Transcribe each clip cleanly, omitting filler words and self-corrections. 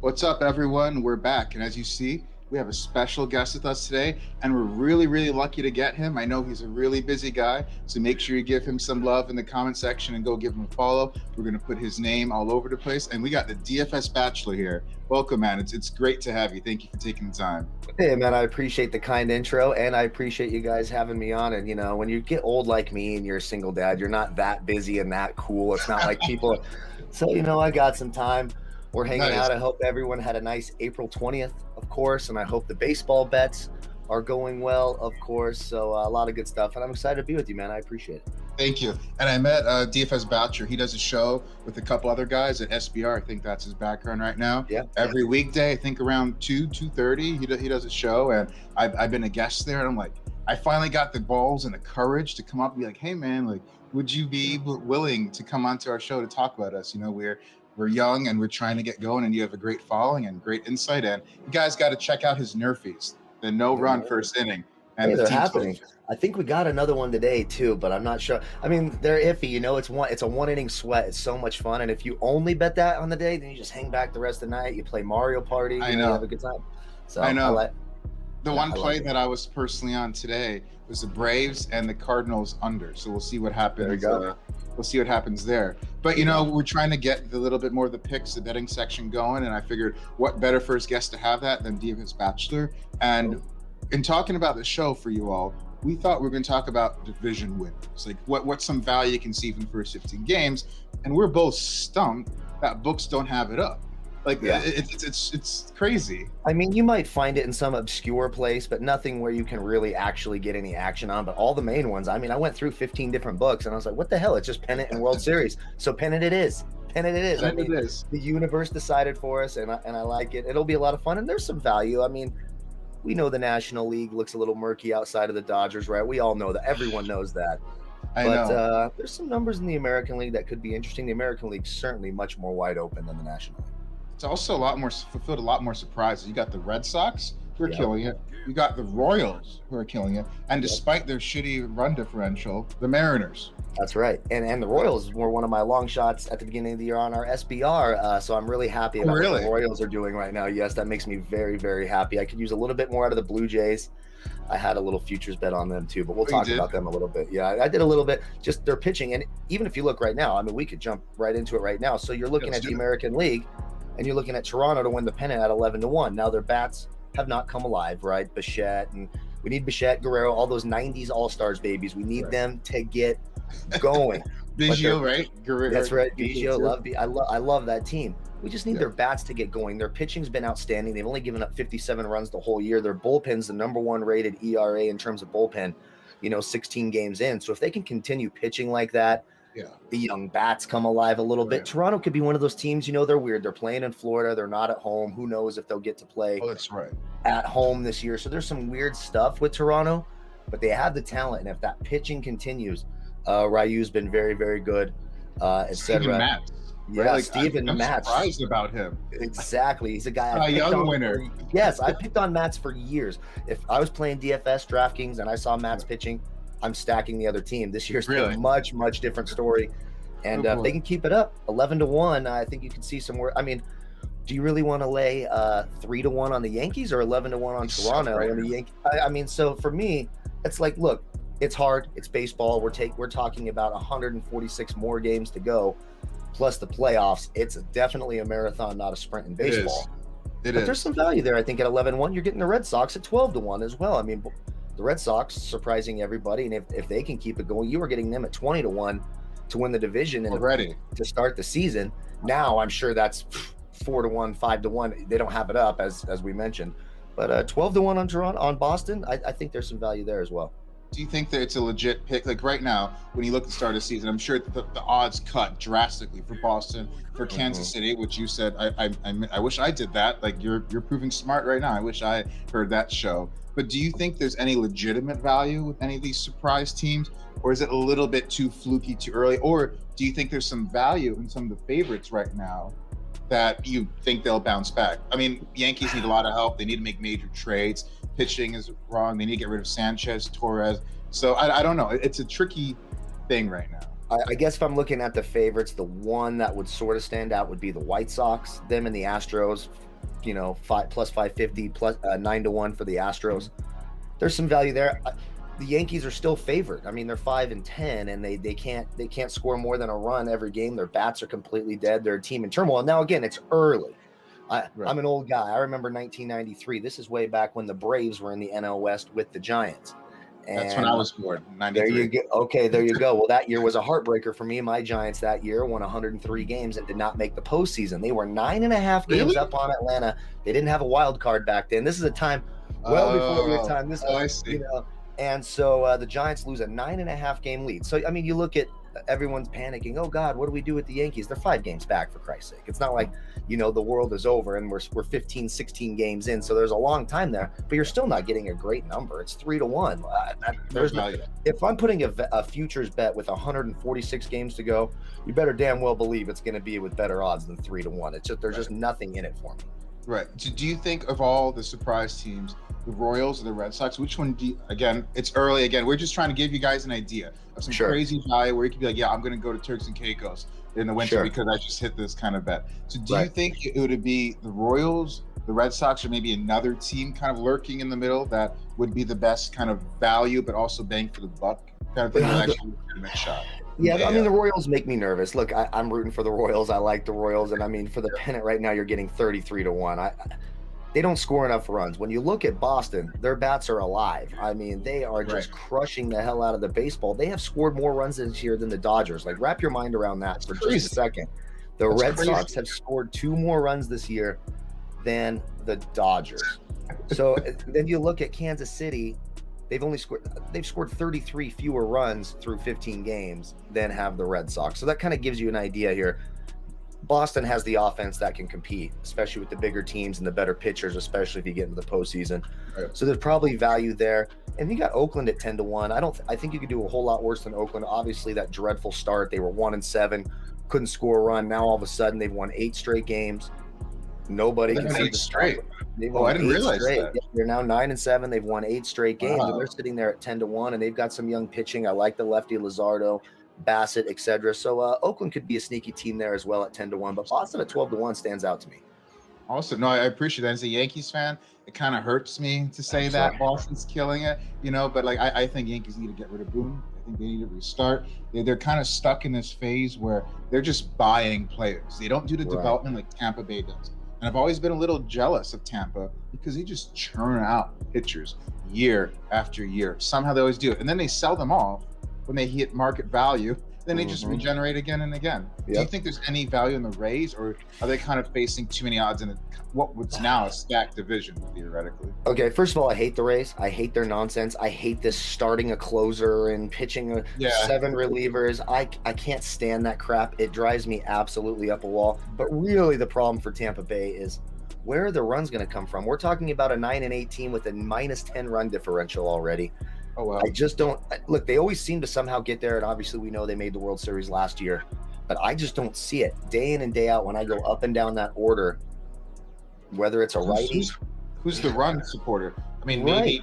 What's up, everyone? We're back, and as you see, we have a special guest with us today, and we're really, really lucky to get him. I know he's a really busy guy, so make sure you give him some love in the comment section and go give him a follow. We're going to put his name all over the place, and we got the DFS Bachelor here. Welcome, man. It's great to have you. Thank you for taking the time. Hey, man, I appreciate the kind intro, and I appreciate you guys having me on. And, you know, when you get old like me and you're a single dad, you're not that busy and that cool. It's not like people. So, you know, I got some time. We're hanging out. I hope everyone had a nice April 20th, of course, and I hope the baseball bets are going well, of course. So a lot of good stuff, and I'm excited to be with you, man. I appreciate it. Thank you. And I met DFS Bachelor. He does a show with a couple other guys at SBR. I think that's his background right now. Yeah. Every weekday, I think around 2:30, he does a show, and I've been a guest there, and I'm like, I finally got the balls and the courage to come up and be like, hey, man, like, would you be willing to come onto our show to talk about us? You know, we're young and we're trying to get going, and you have a great following and great insight. And you guys got to check out his Nerfies, the no run first inning. And they're happening. I think we got another one today too, but I'm not sure. I mean, they're iffy. You know, it's a one inning sweat. It's so much fun. And if you only bet that on the day, then you just hang back the rest of the night. You play Mario Party. I know. Have a good time. So I know. The one play that I was personally on today was the Braves and the Cardinals under. So we'll see what happens. There you go. We'll see what happens there. But, you know, we're trying to get a little bit more of the picks, the betting section going. And I figured what better first guest to have that than DFS Bachelor. And in talking about the show for you all, we thought we were going to talk about division winners. Like what's some value you can see from the first 15 games. And we're both stumped that books don't have it up. Like, it's crazy. I mean, you might find it in some obscure place, but nothing where you can really actually get any action on. But all the main ones, I mean, I went through 15 different books, and I was like, what the hell? It's just pennant and World Series. So pennant it is. Pennant it is. Pennant it is. The universe decided for us, and I like it. It'll be a lot of fun, and there's some value. I mean, we know the National League looks a little murky outside of the Dodgers, right? We all know that. Everyone knows that. But there's some numbers in the American League that could be interesting. The American League's certainly much more wide open than the National League. It's also fulfilled a lot more surprises. You got the Red Sox who are killing it. You got the Royals who are killing it. And despite their shitty run differential, the Mariners. That's right. And the Royals were one of my long shots at the beginning of the year on our SBR. So I'm really happy about what the Royals are doing right now. Yes, that makes me very, very happy. I could use a little bit more out of the Blue Jays. I had a little futures bet on them too, but we'll talk about them a little bit. Yeah, I did a little bit. Just their pitching. And even if you look right now, I mean, we could jump right into it right now. So you're looking at the American League. And you're looking at Toronto to win the pennant at 11-1. Now their bats have not come alive, right? Bichette, and we need Bichette, Guerrero, all those 90s All-Stars babies. We need them to get going. Biggio, right? Guerrero. That's right. Biggio, I love that team. We just need their bats to get going. Their pitching's been outstanding. They've only given up 57 runs the whole year. Their bullpen's the number one rated ERA in terms of bullpen, 16 games in. So if they can continue pitching like that, the young bats come alive a little bit. Toronto could be one of those teams, they're weird. They're playing in Florida. They're not at home. Who knows if they'll get to play at home this year. So there's some weird stuff with Toronto, but they have the talent. And if that pitching continues, Ryu's been very, very good, etc. Steven Matz. I'm surprised about him. Exactly. He's a guy. A young winner. Yes, I picked on Matz for years. If I was playing DFS, DraftKings, and I saw Matz pitching, I'm stacking the other team. This year's a much, much different story. And if they can keep it up, 11-1, I think you can see some more. I mean, do you really want to lay 3-1 on the Yankees or 11-1 on Toronto? And the Yankees? I mean, so for me, it's like, look, it's hard. It's baseball. We're talking about 146 more games to go, plus the playoffs. It's definitely a marathon, not a sprint in baseball. But there's some value there. I think at 11-1, you're getting the Red Sox at 12-1 as well. I mean, the Red Sox surprising everybody, and if they can keep it going, you were getting them at 20-1 to win the division and already to start the season. Now I'm sure that's 4-1, 5-1. They don't have it up as we mentioned, but 12-1 on Toronto, on Boston. I think there's some value there as well. Do you think that it's a legit pick? Like right now, when you look at the start of the season, I'm sure the odds cut drastically for Boston, for Kansas City, which you said. I wish I did that. Like you're proving smart right now. I wish I heard that show. But do you think there's any legitimate value with any of these surprise teams, or is it a little bit too fluky, too early? Or do you think there's some value in some of the favorites right now that you think they'll bounce back? I mean, Yankees need a lot of help. They need to make major trades. Pitching is wrong. They need to get rid of Sanchez, Torres. So I don't know. It's a tricky thing right now. I guess if I'm looking at the favorites, the one that would sort of stand out would be the White Sox. Them and the Astros plus 550, plus 9-1 for the Astros. There's some value there. The Yankees are still favored. I mean, they're 5-10, and they can't score more than a run every game. Their bats are completely dead. They're a team in turmoil. Now, again, it's early. I'm an old guy. I remember 1993. This is way back when the Braves were in the NL West with the Giants. And that's when I was born, 93. There you go. Okay, there you go. Well, that year was a heartbreaker for me. My Giants that year won 103 games and did not make the postseason. They were 9.5 games up on Atlanta. They didn't have a wild card back then. This is a time well before your time. I see. And so the Giants lose a 9.5 game lead. So, I mean, you look at everyone's panicking. Oh, God, what do we do with the Yankees? They're 5 games back, for Christ's sake. It's not like, the world is over and we're 15, 16 games in. So there's a long time there, but you're still not getting a great number. It's 3-1. If I'm putting a futures bet with 146 games to go, you better damn well believe it's going to be with better odds than 3-1. It's just, there's just nothing in it for me. Right. Do you think of all the surprise teams, the Royals or the Red Sox, which one again, it's early again. We're just trying to give you guys an idea of some crazy value where you could be like, yeah, I'm going to go to Turks and Caicos in the winter because I just hit this kind of bet. So do you think it would be the Royals, the Red Sox, or maybe another team kind of lurking in the middle that would be the best kind of value, but also bang for the buck kind of thing that actually would get a next shot? Yeah, I mean, the Royals make me nervous. Look, I'm rooting for the Royals. I like the Royals. And I mean, for the pennant right now, you're getting 33-1. They don't score enough runs. When you look at Boston, their bats are alive. I mean, they are just crushing the hell out of the baseball. They have scored more runs this year than the Dodgers. Like, wrap your mind around that for just a second. The Red Sox have scored 2 more runs this year than the Dodgers. So then you look at Kansas City. They've scored 33 fewer runs through 15 games than have the Red Sox. So that kind of gives you an idea here. Boston has the offense that can compete, especially with the bigger teams and the better pitchers, especially if you get into the postseason. So there's probably value there. And you got Oakland at 10-1. I think you could do a whole lot worse than Oakland. Obviously, that dreadful start, they were 1-7, couldn't score a run. Now all of a sudden they've won 8 straight games. Nobody can see 8 straight. I didn't realize that. They're now 9-7. They've won 8 straight games, and they're sitting there at 10-1. And they've got some young pitching. I like the lefty Luzardo, Bassett, etc. So Oakland could be a sneaky team there as well at 10-1. But Boston at 12-1 stands out to me. Also, no, I appreciate that. As a Yankees fan, it kind of hurts me to say that Boston's killing it, But like, I think Yankees need to get rid of Boone. I think they need to restart. They're kind of stuck in this phase where they're just buying players. They don't do the development like Tampa Bay does. And I've always been a little jealous of Tampa because they just churn out pitchers year after year. Somehow they always do it. And then they sell them off when they hit market value. Then they just regenerate again and again. Do you think there's any value in the Rays, or are they kind of facing too many odds in what's now a stacked division, theoretically? Okay, first of all, I hate the Rays. I hate their nonsense. I hate this starting a closer and pitching 7 relievers. I can't stand that crap. It drives me absolutely up a wall. But really the problem for Tampa Bay is, where are the runs going to come from? We're talking about a 9-8 team with a -10 run differential already. Oh, wow. I just don't look. They always seem to somehow get there, and obviously we know they made the World Series last year, but I just don't see it day in and day out when I go up and down that order. Whether it's a righty, who's the run supporter? I mean, maybe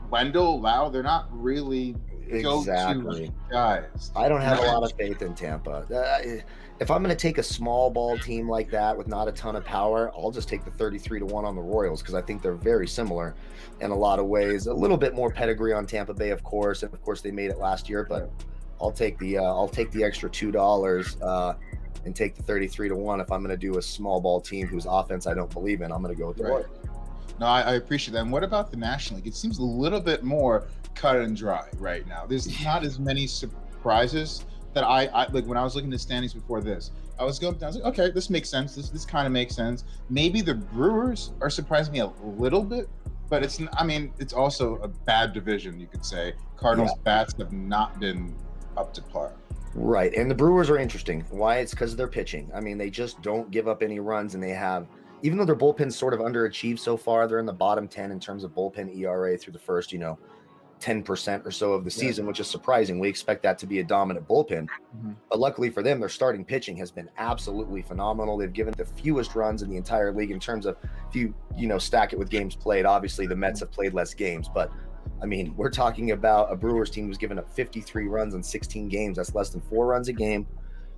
Wendell, Lau. They're not really go-to guys. I don't have a lot of faith in Tampa. If I'm going to take a small ball team like that with not a ton of power, I'll just take the 33-1 on the Royals because I think they're very similar in a lot of ways. A little bit more pedigree on Tampa Bay, of course, and of course they made it last year. But I'll take the extra $2 and take the 33-1 if I'm going to do a small ball team whose offense I don't believe in. I'm going to go with the Royals. No, I appreciate that. And what about the National League? It seems a little bit more cut and dry right now. There's not as many surprises that I like. When I was looking at the standings before this, I was like, okay, this makes sense. This kind of makes sense. Maybe the Brewers are surprising me a little bit, but it's also a bad division, you could say. Cardinals bats have not been up to par. Right, and the Brewers are interesting. Why? It's because of their pitching. I mean, they just don't give up any runs, and they have, even though their bullpen's sort of underachieved so far, they're in the bottom 10 in terms of bullpen ERA through the first, 10% or so of the season, which is surprising. We expect that to be a dominant bullpen. But luckily for them, their starting pitching has been absolutely phenomenal. They've given the fewest runs in the entire league in terms of, if you stack it with games played. Obviously, the Mets have played less games, but I mean, we're talking about a Brewers team who's given up 53 runs in 16 games. That's less than 4 runs a game.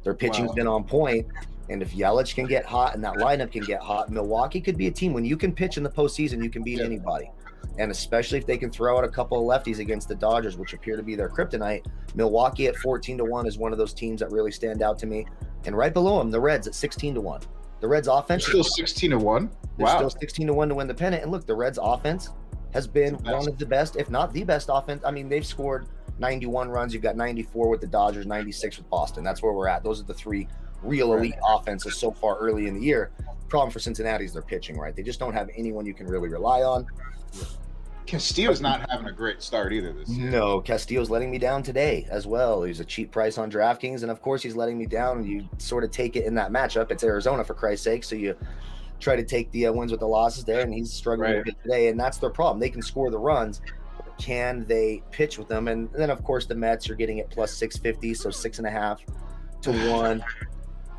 Their pitching's been on point. And if Yelich can get hot and that lineup can get hot, Milwaukee could be a team. When you can pitch in the postseason, you can beat anybody. And especially if they can throw out a couple of lefties against the Dodgers, which appear to be their kryptonite. Milwaukee at 14-1 is one of those teams that really stand out to me. And right below them, the Reds at 16-1. The Reds offense still 16-1. Wow. Still 16-1 to win the pennant. And look, the Reds offense has been one of the best, if not the best offense. I mean, they've scored 91 runs. You've got 94 with the Dodgers, 96 with Boston. That's where we're at. Those are the three real elite offenses so far early in the year. Problem for Cincinnati is their pitching, right? They just don't have anyone you can really rely on. Castillo's not having a great start either this year. No, Castillo's letting me down today as well. He's a cheap price on DraftKings, and of course he's letting me down. And you sort of take it in that matchup. It's Arizona, for Christ's sake, so you try to take the wins with the losses there, and he's struggling a bit today, and that's their problem. They can score the runs, but can they pitch with them? And then, of course, the Mets are getting it plus 650, so 6.5-1.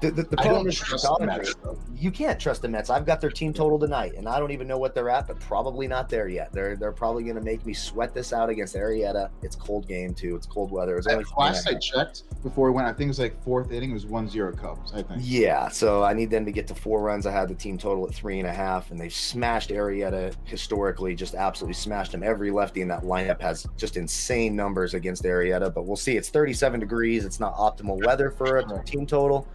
The problem is the Mets, you can't trust the Mets. I've got their team total tonight, and I don't even know what they're at, but probably not there yet. They're probably going to make me sweat this out against Arrieta. It's cold game too. It's cold weather. Last I checked before we went, I think it was like fourth inning. It was 1-0 Cubs, I think. Yeah, so I need them to get to 4 runs. I had the team total at 3.5, and they've smashed Arrieta historically. Just absolutely smashed him. Every lefty in that lineup has just insane numbers against Arrieta, but we'll see. It's 37 degrees. It's not optimal weather for a team total.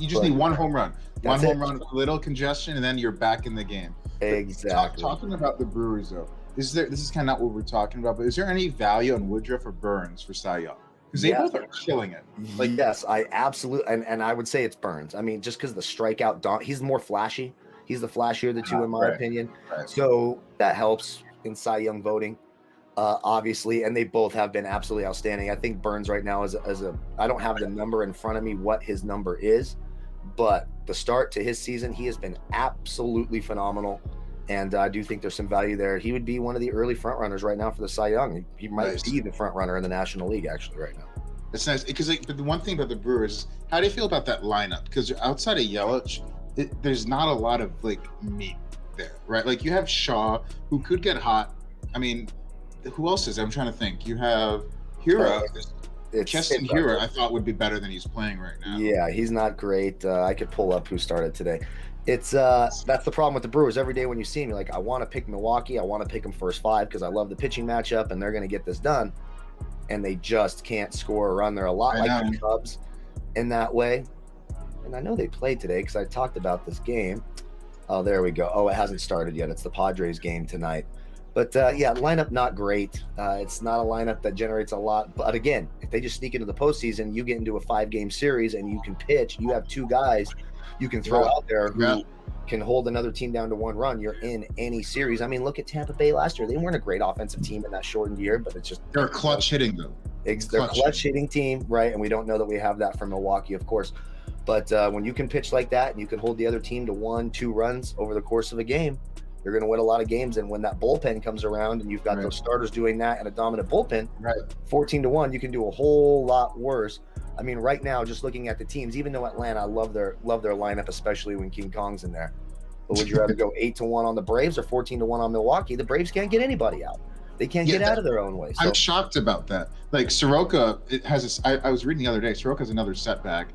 You just need one home run. One home run, a little congestion, and then you're back in the game. Exactly. Talking about the Brewers, though, this is kind of not what we're talking about, but is there any value on Woodruff or Burns for Cy Young? Because they both are killing it. Yes, I absolutely, and I would say it's Burns. I mean, just because the strikeout, he's more flashy. He's the flashier of the two, in my opinion. Right. So that helps in Cy Young voting. Obviously, and they both have been absolutely outstanding. I think Burns right now is I don't have the number in front of me what his number is, but the start to his season, he has been absolutely phenomenal, and I do think there's some value there. He would be one of the early front runners right now for the Cy Young. He might be the front runner in the National League actually right now. It's nice because but the one thing about the Brewers is, how do you feel about that lineup? Because outside of Yelich, there's not a lot of meat there, right? Like you have Shaw, who could get hot. I mean, who else is? I'm trying to think. You have Hira. Keston Hira, I thought would be better than he's playing right now. Yeah, he's not great. I could pull up who started today. It's that's the problem with the Brewers. Every day when you see him, you're like, I want to pick Milwaukee. I want to pick them first 5 because I love the pitching matchup and they're going to get this done. And they just can't score a run. They're a lot like the Cubs in that way. And I know they played today because I talked about this game. Oh, there we go. Oh, it hasn't started yet. It's the Padres game tonight. But lineup not great. It's not a lineup that generates a lot. But again, if they just sneak into the postseason, you get into a 5-game series and you can pitch. You have 2 guys you can throw out there who can hold another team down to 1 run. You're in any series. I mean, look at Tampa Bay last year. They weren't a great offensive team in that shortened year, but it's just they're a clutch hitting though. They're a clutch hitting team, right? And we don't know that we have that from Milwaukee, of course. But when you can pitch like that and you can hold the other team to 1-2 runs over the course of a game, you're going to win a lot of games. And when that bullpen comes around and you've got those starters doing that and a dominant bullpen, 14-1, you can do a whole lot worse. I mean, right now, just looking at the teams, even though Atlanta, I love their lineup, especially when King Kong's in there. But would you rather go 8-1 on the Braves or 14-1 on Milwaukee? The Braves can't get anybody out. They can't get out of their own way. So. I'm shocked about that. Like Soroka, I was reading the other day, Soroka has another setback.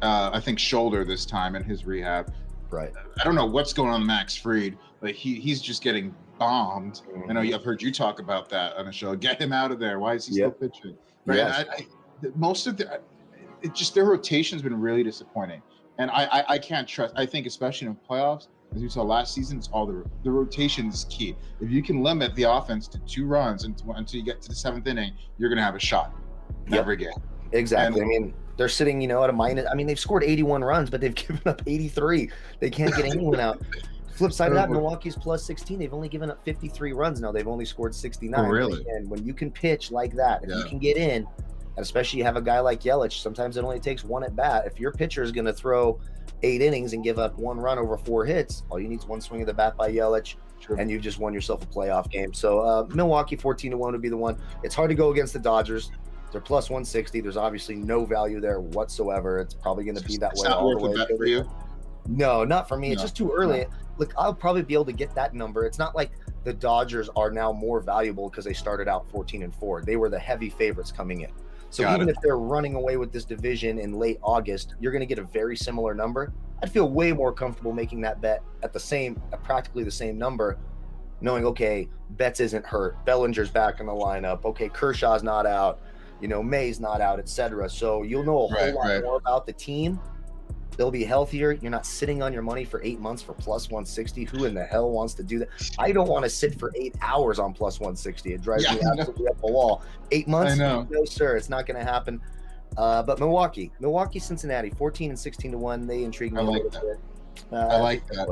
I think shoulder this time in his rehab. Right. I don't know what's going on with Max Fried. Like he's just getting bombed. I know I've heard you talk about that on the show. Get him out of there. Why is he still pitching? Right. Yes. Most of their rotation's been really disappointing, and I can't trust. I think especially in playoffs, as we saw last season, it's all the rotation is key. If you can limit the offense to 2 runs until you get to the 7th inning, you're going to have a shot every game. Exactly. I mean, they're sitting, at a minus. I mean, they've scored 81 runs, but they've given up 83. They can't get anyone out. Flip side of that, Milwaukee's plus 16. They've only given up 53 runs now. They've only scored 69. Oh, really? And when you can pitch like that, if you can get in, and especially you have a guy like Yelich, sometimes it only takes 1 at bat. If your pitcher is going to throw 8 innings and give up 1 run over 4 hits, all you need is 1 swing of the bat by Yelich, and you've just won yourself a playoff game. So Milwaukee 14-1 would be the one. It's hard to go against the Dodgers. They're plus 160. There's obviously no value there whatsoever. It's probably going to be that way all the way. It's not worth a bet for you? No, not for me. It's just too early. Look, I'll probably be able to get that number. It's not like the Dodgers are now more valuable because they started out 14-4. They were the heavy favorites coming in. So even if they're running away with this division in late August, you're going to get a very similar number. I'd feel way more comfortable making that bet at practically the same number, knowing, okay, Betts isn't hurt, Bellinger's back in the lineup, okay, Kershaw's not out, May's not out, etc. So you'll know a whole lot more about the team. They'll be healthier. You're not sitting on your money for 8 months for plus 160. Who in the hell wants to do that? I don't want to sit for 8 hours on plus 160. It drives me absolutely up the wall. 8 months? No, sir. It's not going to happen. But Milwaukee, Cincinnati, 14 and 16 to 1. They intrigue me a little bit. I like that.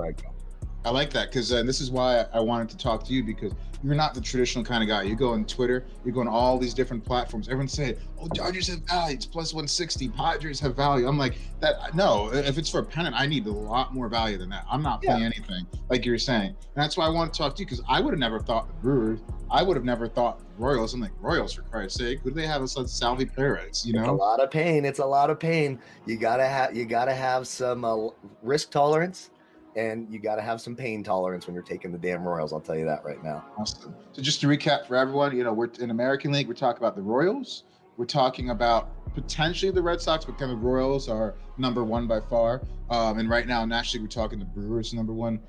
I like that because this is why I wanted to talk to you, because you're not the traditional kind of guy. You go on Twitter, you go on all these different platforms. Everyone's saying, "Oh, Dodgers have value. It's plus 160. Padres have value." I'm like, that. No, if it's for a pennant, I need a lot more value than that. I'm not playing anything like you're saying. And that's why I want to talk to you, because I would have never thought the Brewers. I would have never thought Royals. I'm like, Royals, for Christ's sake, who do they have as Salvi Perez? It's a lot of pain. It's a lot of pain. You gotta have some risk tolerance. And you got to have some pain tolerance when you're taking the damn Royals. I'll tell you that right now. Awesome. So just to recap for everyone, we're in American League. We're talking about the Royals. We're talking about potentially the Red Sox, but kind of Royals are number one by far. And right now, nationally, we're talking the Brewers number one.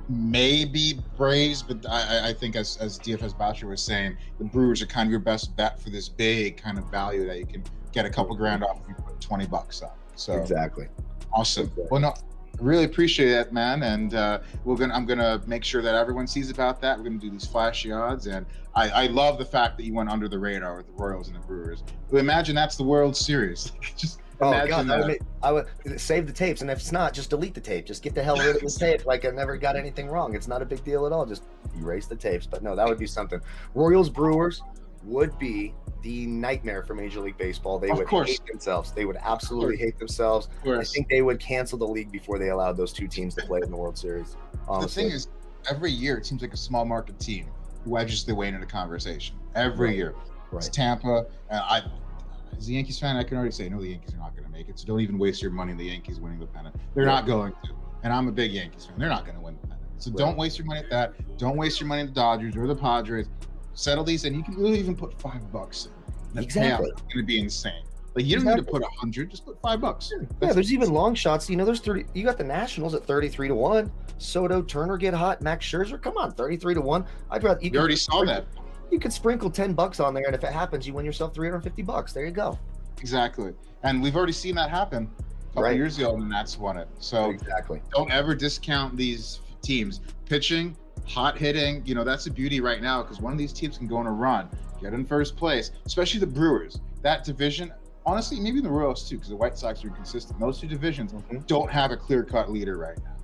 Maybe Braves, but I think as DFSBachelor was saying, the Brewers are kind of your best bet for this big kind of value that you can get a couple grand off if you put $20 up. So exactly. Awesome. Exactly. Well, no. Really appreciate it, man, and I'm gonna make sure that everyone sees about that. We're gonna do these flashy odds, and I love the fact that you went under the radar with the Royals and the Brewers. Imagine that's the World Series. Just imagine that. I would save the tapes, and if it's not, just delete the tape. Just get the hell rid of the tape. Like I never got anything wrong. It's not a big deal at all. Just erase the tapes. But no, that would be something. Royals Brewers would be the nightmare for Major League Baseball. They would hate themselves. They would absolutely hate themselves. I think they would cancel the league before they allowed those two teams to play in the World Series. Honestly. The thing is, every year it seems like a small market team wedges their way into the conversation. Every year. It's Tampa. As a Yankees fan, I can already say, no, the Yankees are not going to make it. So don't even waste your money on the Yankees winning the pennant. They're not going to. And I'm a big Yankees fan. They're not going to win the pennant. So don't waste your money at that. Don't waste your money at the Dodgers or the Padres. Settle these, and you can really even put $5 in. Exactly. It's going to be insane. Like you don't need to put 100, just put $5. Yeah, there's even long shots. There's 30. You got the Nationals at 33 to 1. Soto, Turner get hot. Max Scherzer, come on, 33 to 1. I'd rather. You already saw that. You could sprinkle $10 on there, and if it happens, you win yourself $350. There you go. Exactly, and we've already seen that happen a couple years ago, and the Nats won it. So exactly, don't ever discount these teams. Pitching, hot hitting, that's the beauty right now, because one of these teams can go on a run, get in first place, especially the Brewers. That division, honestly, maybe the Royals too, because the White Sox are inconsistent. Those two divisions don't have a clear-cut leader right now,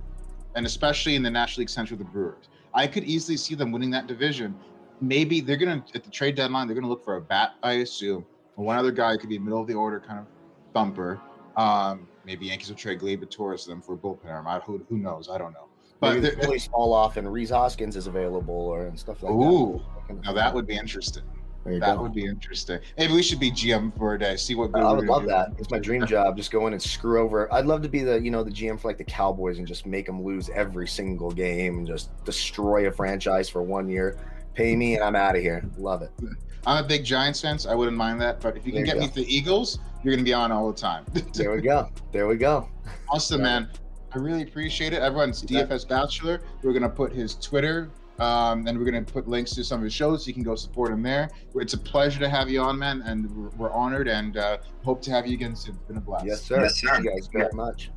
and especially in the National League Central, the Brewers. I could easily see them winning that division. Maybe they're going to, at the trade deadline, they're going to look for a bat, I assume. Or one other guy could be middle of the order kind of thumper. Maybe Yankees will trade Gleyber Torres to them for a bullpen arm. Who knows? I don't know. But maybe the Phillies fall off and Rhys Hoskins is available and stuff like that. Ooh, now that would be interesting. That would be interesting. Maybe we should be GM for a day. See what. I would love that. It's my dream job. Just go in and screw over. I'd love to be the GM for like the Cowboys and just make them lose every single game and just destroy a franchise for 1 year. Pay me and I'm out of here. Love it. I'm a big Giants fan, so I wouldn't mind that. But if you can get me to the Eagles, you're going to be on all the time. There we go. Awesome, man. I really appreciate it. Everyone's DFSBachelor. We're going to put his Twitter, and we're going to put links to some of his shows so you can go support him there. It's a pleasure to have you on, man, and we're honored and hope to have you again soon. It's been a blast. Yes, sir. Thank you guys very much.